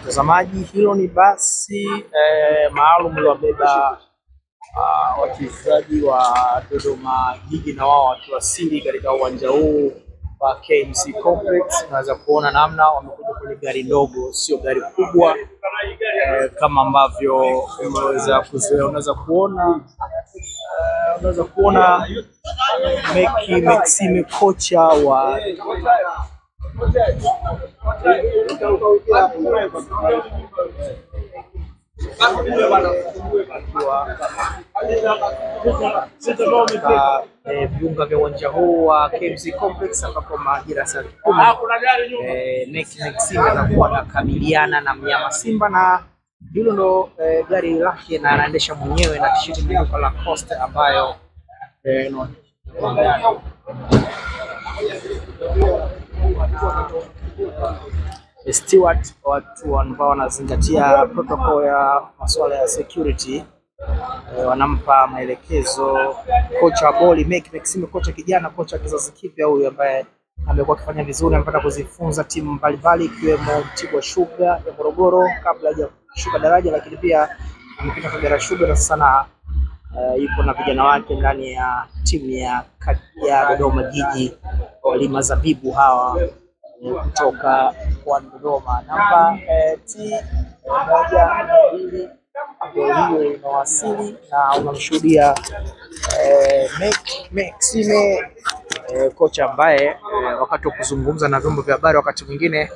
Mtazamaji, hilo ni basi maalum lilobeba wachezaji wa Dodoma Jiji na wao wakiwasili katika uwanja huu wa KMC Complex. Unaweza kuona namna wamekuja kwenye gari ndogo, sio gari kubwa kama ambavyo unaweza kuona Mecky Maxime, kocha wa viunga vya uwanja huu wa KMC Complex, ambapo majira saa 10 Mecky Maxime anakuwa anakabiliana na mnyama Simba, na hilo ndo gari lake na anaendesha mwenyewe na tisheti nyeupe la Costa ambayo steward, watu ambao wanazingatia protocol ya masuala ya security, wanampa maelekezo kocha wa boli Mecky Maxime, kocha kijana, kocha kizazi kipya huyu ambaye amekuwa akifanya vizuri, amepata kuzifunza timu mbalimbali ikiwemo Mtibwa Sugar ya Morogoro kabla hajashuka daraja, lakini pia amepita Kagera Sugar na sasa yupo na vijana wake ndani ya timu ya Dodoma Jiji, walima zabibu hawa kutoka kwa Dodoma. Namba T112 ndio hiyo inawasili, na unamshuhudia Mecky Maxime, kocha ambaye wakati wa kuzungumza na vyombo vya habari wakati mwingine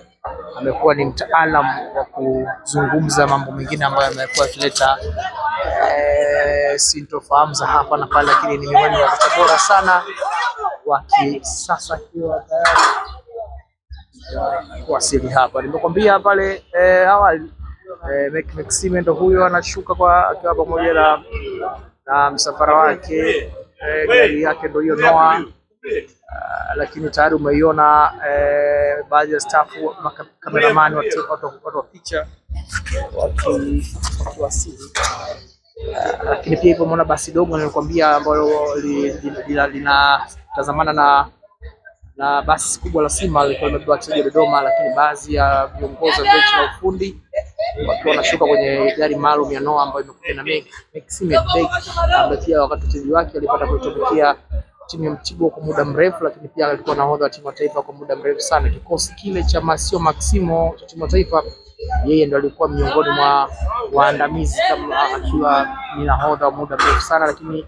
amekuwa ni mtaalamu wa kuzungumza mambo mengine ambayo amekuwa akileta sintofahamu za hapa na pale, lakini ni miongoni mwa kocha bora sana wa kisasa akiwa tayari kuwasili hapa. Nimekwambia pale awali Mecky Maxime ndo huyo anashuka kwa akiwa pamoja na msafara wake, gari yake ndo hiyo Noah, lakini tayari umeiona baadhi ya staff, cameraman, watu wa picha wakiwasili. Lakini pia ipo mwana basi dogo nilikwambia ambalo linatazamana na basi kubwa la Simba lilikuwa limebeba wachezaji wa Dodoma, lakini baadhi ya viongozi wa benchi la ufundi wakiwa wanashuka kwenye gari maalum ya Noah ambayo imekuja na Mecky Maxime, ambaye pia wakati wachezaji wake alipata kuitumikia timu ya Mtibwa kwa muda mrefu, lakini pia alikuwa nahodha wa timu ya taifa kwa muda mrefu sana. Kikosi kile cha Masio Maximo cha timu ya taifa, yeye ndo alikuwa miongoni mwa waandamizi kama akiwa ni nahodha wa muda mrefu sana, lakini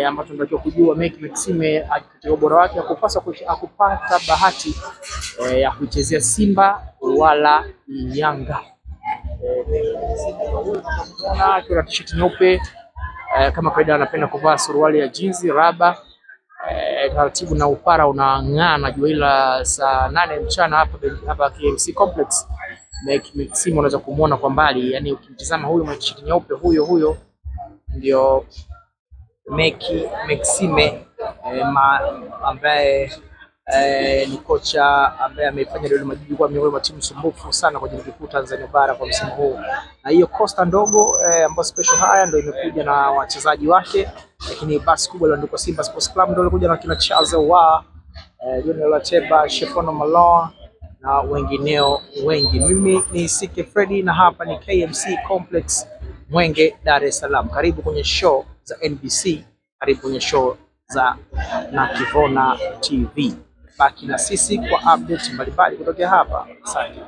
ambacho tunatakiwa kujua Mecky Maxime akitia ubora wake akupata bahati ya kuichezea Simba wala Yanga. Akiwa t-shirt nyeupe, kama kawaida anapenda kuvaa suruali ya jeans raba, taratibu na upara unang'aa na jua ila saa 8 mchana hapa KMC Complex. Mecky Maxime unaweza kumuona kwa mbali, yani ukimtazama huyu mwenye t-shirt nyeupe, huyo ndio Mecky Maxime, ambaye ni kocha ambaye ameifanya Dodoma Jiji kuwa miongoni mwa timu sumbufu sana kwenye ligi kuu Tanzania bara kwa msimu huu. Na hiyo Costa ndogo ambayo special haya ndio imekuja na wachezaji wake, lakini basi kubwa iliyoandikwa Simba Sports Club ndio ilikuja na kina Charles wa Junior Lateba, Shefono Malone na wengineo wengi. Mimi ni CK Freddy na hapa ni KMC Complex Mwenge, Dar es Salaam. Karibu kwenye show za NBC, karibu kwenye show za Nakivona TV. Baki na sisi kwa update mbalimbali kutoka hapa. Asante.